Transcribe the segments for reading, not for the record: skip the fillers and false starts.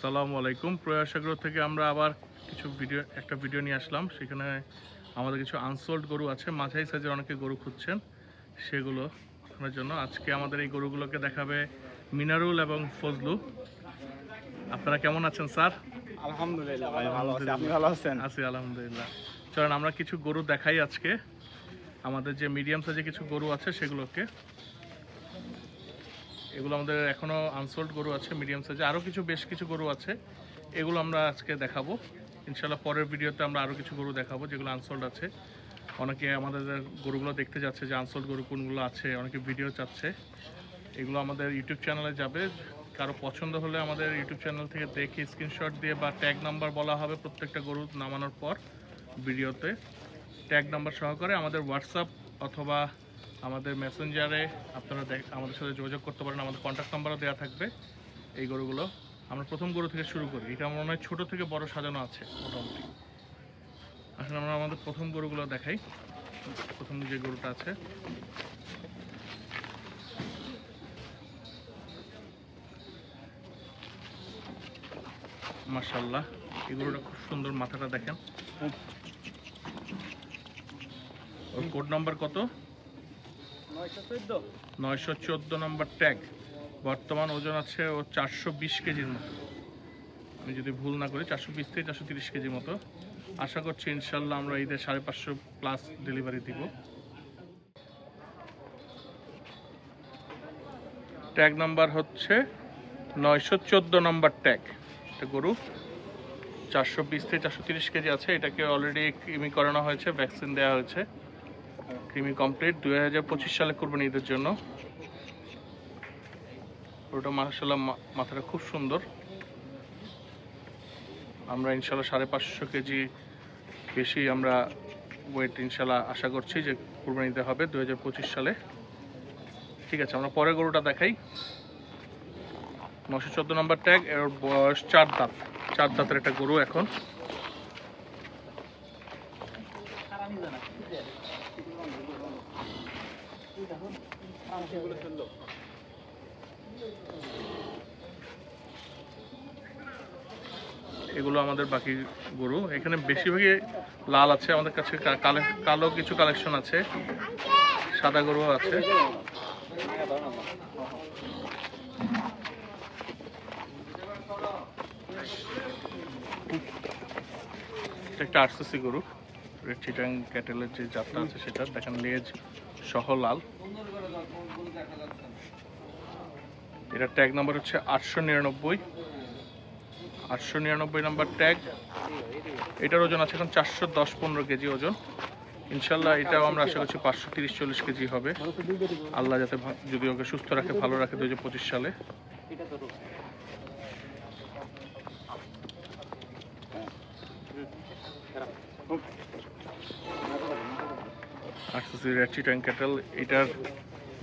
আসসালামু আলাইকুম। প্রয়াস আগ্রহ থেকে আমরা আবার একটা ভিডিও নিয়ে আসলাম। সেখানে আমাদের কিছু আনসোল্ড গরু আছে, মাঝারি সাইজের অনেকে গরু খুঁজছেন, সেগুলো আপনার জন্য আজকে আমাদের এই গরুগুলোকে দেখাবে মিনারুল এবং ফজলু। আপনারা কেমন আছেন স্যার? আলহামদুলিল্লাহ ভাই, ভালো আছি। আপনি ভালো আছেন? আছি আলহামদুলিল্লাহ। চলেন আমরা কিছু গরু দেখাই আজকে। আমাদের যে মিডিয়াম সাইজের কিছু গরু আছে সেগুলোকে, এগুলো আমাদের এখনো আনসোল্ড গরু আছে মিডিয়াম সাইজে, আরও বেশ কিছু গরু আছে, এগুলো আমরা আজকে দেখাবো ইনশাল্লাহ। পরের ভিডিওতে আমরা আরও কিছু গরু দেখাবো যেগুলো আনসোল্ড আছে। অনেকে আমাদের গরুগুলো দেখতে যাচ্ছে যে আনসোল্ড গরু কোনগুলো আছে, অনেকে ভিডিও চাচ্ছে। এগুলো আমাদের ইউটিউব চ্যানেলে যাবে, কারো পছন্দ হলে আমাদের ইউটিউব চ্যানেল থেকে দেখে স্ক্রিনশট দিয়ে বা ট্যাগ নাম্বার বলা হবে প্রত্যেকটা গরু নামানোর পর ভিডিওতে ট্যাগ নাম্বার সহকারে আমাদের হোয়াটসঅ্যাপ অথবা আমাদের মেসেঞ্জারে আপনারা আমাদের সাথে যোগাযোগ করতে পারেন। আমাদের কন্ট্যাক্ট নাম্বারও দেওয়া থাকবে। এই গরুগুলো আমরা প্রথম গরু থেকে শুরু করি। এটা মনে হয় ছোটো থেকে বড় সাজানো আছে মোটামুটি। আসলে আমরা আমাদের প্রথম গরুগুলো দেখাই। প্রথম যে গরুটা আছে, মাশাআল্লাহ, এই গরুটা খুব সুন্দর। মাথাটা দেখেন। ওর কোড নাম্বার কত? 914 নম্বর ট্যাগ। বর্তমান ওজন আছে ও 420 কেজির মতো, আমি যদি ভুল না করি 420 থেকে 430 কেজির মতো। আশা করছি ইনশাল্লাহ আমরা ঈদের 550 প্লাস ডেলিভারি দিব। ট্যাগ নাম্বার হচ্ছে 914 নম্বর ট্যাগ। এটা গরু 420 থেকে 430 কেজি আছে। এটাকে অলরেডি কৃমি করানো হয়েছে, ভ্যাকসিন দেওয়া হয়েছে, কৃমি কমপ্লিট। 2025 সালে কুরবানি ঈদের জন্য। ওটা মাশাআল্লাহ মাথাটা খুব সুন্দর। আমরা ইনশাল্লাহ 550 কেজি বেশি আমরা ওয়েট ইনশাল্লাহ আশা করছি যে কুরবানি ঈদে হবে 2025 সালে। ঠিক আছে, আমরা পরের গরুটা দেখাই। 914 নম্বর ট্যাগ, এর বয়স 4 দাঁত। 4 দাঁতের একটা গরু। এখন এগুলো আমাদের বাকি গরু। এখানে বেশিরভাগই লাল আছে, আমাদের কাছে কালো কিছু কালেকশন আছে, সাদা গরুও আছে। একটা আরসিসি গরু, রেড চিটাং ক্যাটেলের যে জাতটা আছে সেটা দেখেন, লেজ সহ লাল। এটার ট্যাগ নাম্বার হচ্ছে 899 নাম্বার ট্যাগ। এটার ওজন আছে এখন 410-15 কেজি ওজন। ইনশাল্লাহ এটাও আমরা আশা করছি 530-40 কেজি হবে, আল্লাহ যাতে যদি ওকে সুস্থ রাখে, ভালো রাখে 2025 সালে। RCC red Chittagong cattle. এটার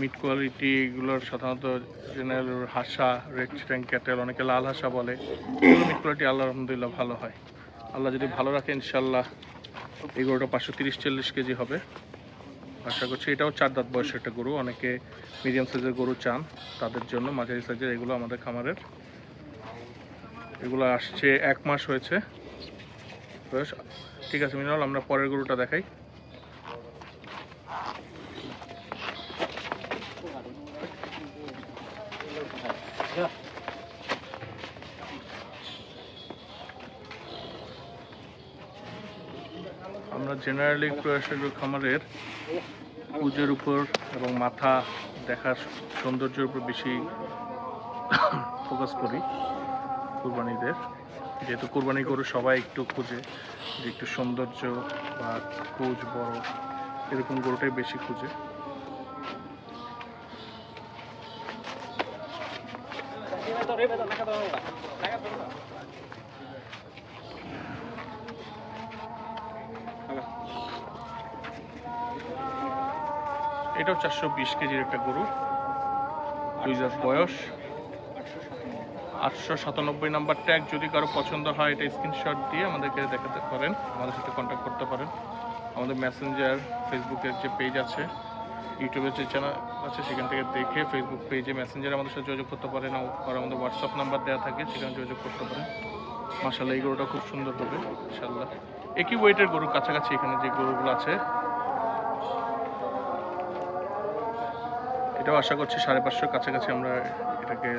মিট কোয়ালিটি এগুলোর সাধারণত জেনারেল হাসা, রেড চিটাং ক্যাটেল, অনেকে লাল হাসা বলে, এগুলো মিট কোয়ালিটি আল্লাহ আলহামদুলিল্লাহ ভালো হয়। আল্লাহ যদি ভালো রাখে ইনশাল্লাহ এই গরুটা 530-40 কেজি হবে আশা করছি। এটাও 4 দাঁত বয়সের একটা গরু। অনেকে মিডিয়াম সাইজের গরু চান, তাদের জন্য মাঝারি সাইজের এগুলো আমাদের খামারের। এগুলো আসছে 1 মাস হয়েছে বয়স। ঠিক আছে মিনাল, আমরা পরের গরুটা দেখাই। আমরা জেনারেলি খামারের কুজের উপর এবং মাথা দেখার সৌন্দর্যের উপর বেশি ফোকাস করি কুরবানিদের, যেহেতু কুরবানি গরু সবাই একটু খুঁজে যে একটু সৌন্দর্য বা কুজ বড়, এরকম গরুটাই বেশি খুঁজে। এটাও 420 কেজির একটা গরু, 2 দাঁত বয়স। 897 নাম্বার ট্যাগ। যদি কারো পছন্দ হয় এটা স্ক্রিনশট দিয়ে আমাদেরকে দেখাতে পারেন, আমাদের সাথে কন্ট্যাক্ট করতে পারেন। আমাদের মেসেঞ্জার ফেসবুকের যে পেজ আছে ইউটিউবে যে চ্যানেল আছে সেখান থেকে দেখে ফেসবুক পেজে মেসেঞ্জারে আমাদের সাথে যোগাযোগ করতে পারেন, আর আমাদের হোয়াটসঅ্যাপ নাম্বার দেওয়া থাকে, সেখানে যোগাযোগ করতে পারেন। মাশাআল্লাহ এই গরুটা খুব সুন্দর হবে ইনশাআল্লাহ। একই ওয়েটের গরু কাছাকাছি এখানে যে গরুগুলো আছে, এটাও আশা করছি 550 কাছাকাছি আমরা এটাকে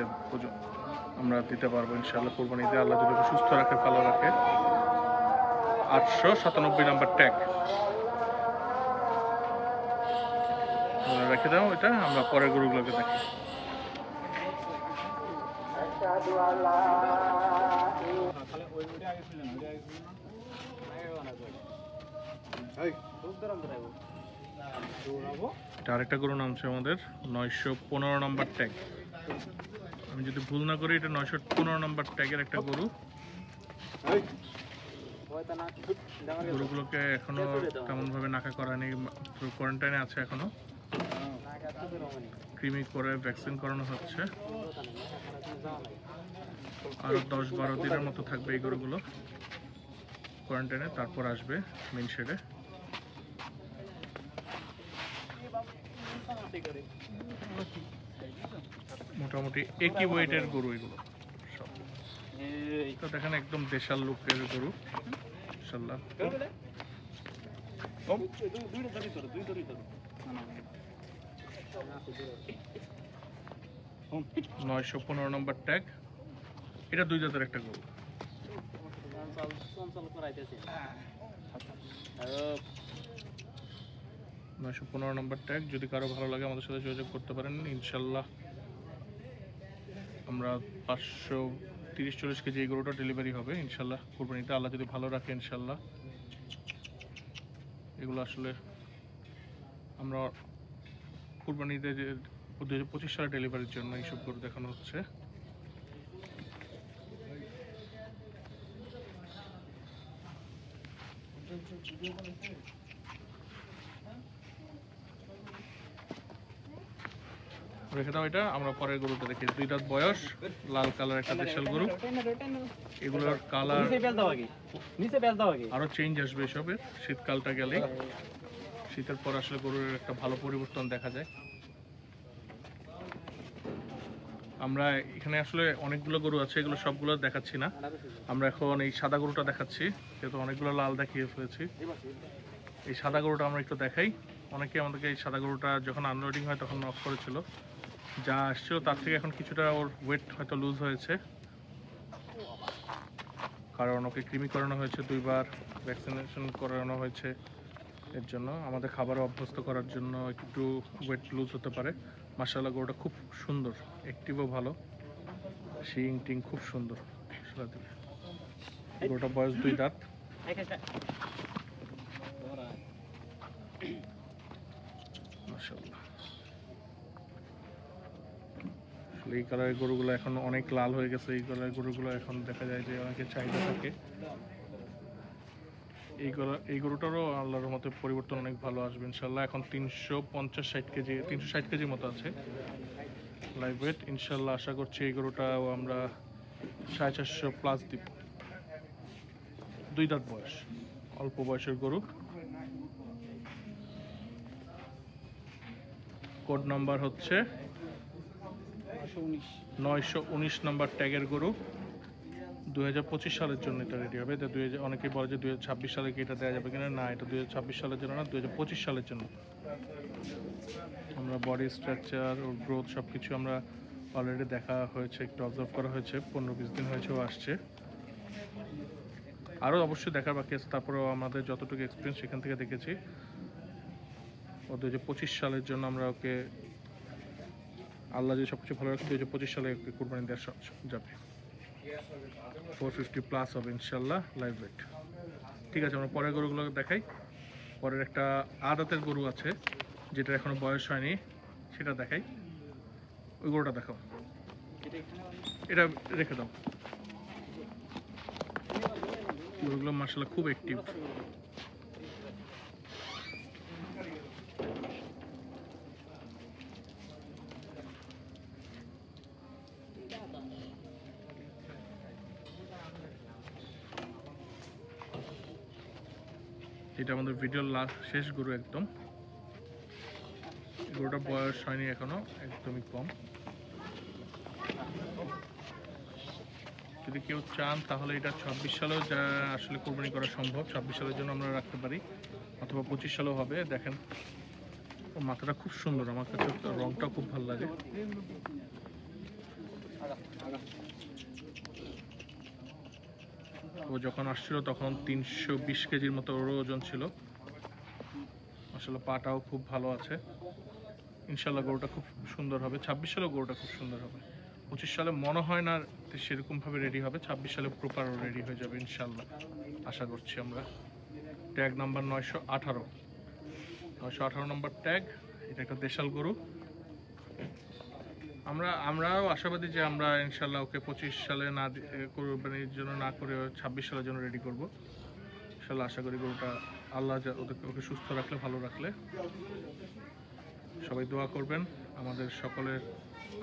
আমরা দিতে পারবো ইনশাআল্লাহ কুরবানিতে, আল্লাহ যদি সুস্থ রাখে ভালো রাখে। 897 নাম্বার ট্যাগ রেখে দাও, এটা আমরা পরের গরুগুলোকে দেখি। এটা আরেকটা গরু নামছে আমাদের 915 নাম্বার ট্যাগ, আমি যদি ভুল না করি এটা 915 নাম্বার ট্যাগের একটা গরু। গরুগুলোকে এখনো তেমন ভাবে নাকা করা নেই, কোয়ারেন্টাইনে আছে এখনো, ক্রিমি করে ভ্যাকসিন করানো হচ্ছে। আরো 10-12 দিনের মতো থাকবে এই গরুগুলো কোয়ারেন্টাইনে, তারপর আসবে মেইন শেডে। মোটামুটি একই ওয়েটের গরু এগুলো সব, তো দেখেন একদম দেশাল লুকের গরু ইনশাআল্লাহ। 915 নম্বর ট্যাগ, এটা 2 জাতের একটা গরু। 915 নম্বর ট্যাগ, যদি কারো ভালো লাগে আমাদের সাথে যোগাযোগ করতে পারেন ইনশাআল্লাহ। আমরা 530-40 কেজি এই গরুটা ডেলিভারি হবে ইনশাআল্লাহ কুরবানিতে, আল্লাহ যদি ভালো রাখে ইনশাআল্লাহ। এগুলো আসলে আমরা কুরবানিতে যে 2025 সালে ডেলিভারির জন্য এইসব গরু দেখানো হচ্ছে। রেখে দাও এটা, আমরা পরের গরুটা দেখি। 2 দাঁত বয়স, লাল কালার একটা দেশাল গরু। এগুলোর কালার আরো চেঞ্জ আসবে এসবের, শীতকালটা গেলেই। শীতের পর আসলে গরুর একটা ভালো পরিবর্তন দেখা যায়। আমরা এখানে আসলে অনেকগুলো গরু আছে, এগুলো সবগুলো দেখাচ্ছি না, আমরা এখন এই সাদা গরুটা দেখাচ্ছি, যেহেতু অনেকগুলো লাল দেখিয়ে ফেলেছি। এই সাদা গরুটা আমরা একটু দেখাই। অনেকে আমাদেরকে এই সাদা গরুটা যখন আনলোডিং হয় তখন নক করেছিল, যা আসছিল তার থেকে এখন কিছুটা ওর ওয়েট হয়তো লুজ হয়েছে, কারণ ওকে কৃমি করানো হয়েছে 2 বার, ভ্যাকসিনেশন করানো হয়েছে। এর জন্য আমাদের খাবারে অভ্যস্ত করার জন্য একটু ওয়েট লুজ হতে পারে। মাশাআল্লাহ গরুটা খুব সুন্দর, অ্যাক্টিভও ভালো, শিং টিং খুব সুন্দর। গরুটা বয়স 2 দাঁত। মাশাআল্লাহ এই কালারের গরুগুলো এখন অনেক লাল হয়ে গেছে, এই কালারের গরুগুলো এখন দেখা যায় যে অনেকের চাহিদা থাকে। এই গরুটারও আল্লাহর মতে পরিবর্তন অনেক ভালো আসবে ইনশাল্লাহ। এখন 350-60 কেজি, 360 কেজির মতো আছে লাইভ ওয়েট ইনশাল্লাহ। আশা করছি এই গরুটাও আমরা 450 প্লাস দিব। 2 দাঁত বয়স, অল্প বয়সের গরু। কোড নাম্বার হচ্ছে 919 নাম্বার ট্যাগের গরু। 2025 সালের জন্য এটা রেডি হবে। এটা অনেকেই বলে যে 2026 সালে কি এটা দেওয়া যাবে কিনা, না এটা 2026 সালের জন্য না, 2025 সালের জন্য। আমরা বডি স্ট্রাকচার ও গ্রোথ সব কিছু আমরা অলরেডি দেখা হয়েছে, একটু অবজার্ভ করা হয়েছে, 15-20 দিন হয়েছে ও আসছে। আরও অবশ্যই দেখার বাকি আছে, তারপরেও আমাদের যতটুকু এক্সপিরিয়েন্স সেখান থেকে দেখেছি ও 2025 সালের জন্য আমরা ওকে, আল্লাহ যদি সব কিছু ভালো রাখে, 2025 সালে ওকে কুরবানি দেওয়া যাবে। 450 প্লাস হবে ইনশাল্লাহ লাইভ ওয়েট। ঠিক আছে, আমরা পরের গরুগুলো দেখাই। পরের একটা আদাতের গরু আছে যেটা এখনো বয়স হয়নি, সেটা দেখাই। ওই গরুটা দেখাও, এটা রেখে দাও। গরুগুলো মাশাআল্লাহ খুব অ্যাক্টিভ। এটা আমাদের ভিডিওর লাস্ট শেষ গরু একদম। গরুটার বয়স হয়নি এখনো, একদমই কম। যদি কেউ চান তাহলে এটা 26 সালেও যা আসলে কোরবানি করা সম্ভব, 26 সালের জন্য আমরা রাখতে পারি, অথবা 25 সালেও হবে। দেখেন ওর মাথাটা খুব সুন্দর, আমার কাছে রংটাও খুব ভালো লাগে। ও যখন আসছিল তখন 320 কেজির মতো ওর ওজন ছিল। আসলে পাটাও খুব ভালো আছে। ইনশাল্লাহ গরুটা খুব সুন্দর হবে। 26 সালেও গরুটা খুব সুন্দর হবে। 25 সালে মনে হয় না সেরকমভাবে রেডি হবে, 26 সালে প্রপার রেডি হয়ে যাবে ইনশাল্লাহ, আশা করছি আমরা। ট্যাগ নাম্বার 918 নম্বর ট্যাগ। এটা একটা দেশাল গরু। আমরাও আশাবাদী যে আমরা ইনশাল্লাহ ওকে 25 সালে না কোরবানির জন্য না করে 26 সালের জন্য রেডি করব ইনশাল্লাহ। আশা করি গরুটা আল্লাহ ওকে সুস্থ রাখলে, ভালো রাখলে। সবাই দোয়া করবেন আমাদের সকলের।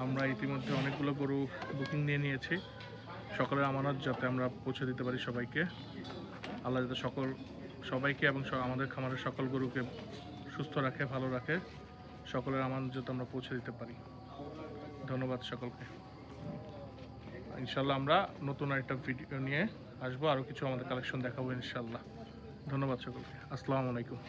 আমরা ইতিমধ্যে অনেকগুলো গরু বুকিং নিয়ে নিয়েছি, সকলের আমানত যাতে আমরা পৌঁছে দিতে পারি সবাইকে। আল্লাহ যাতে সবাইকে এবং আমাদের খামারের সকল গরুকে সুস্থ রাখে, ভালো রাখে, সকলের আমানত যাতে আমরা পৌঁছে দিতে পারি। ধন্যবাদ সকলকে। ইনশাল্লাহ আমরা নতুন আরেকটা ভিডিও নিয়ে আসবো, আরও কিছু আমাদের কালেকশন দেখাবো ইনশাল্লাহ। ধন্যবাদ সকলকে। আসসালামু আলাইকুম।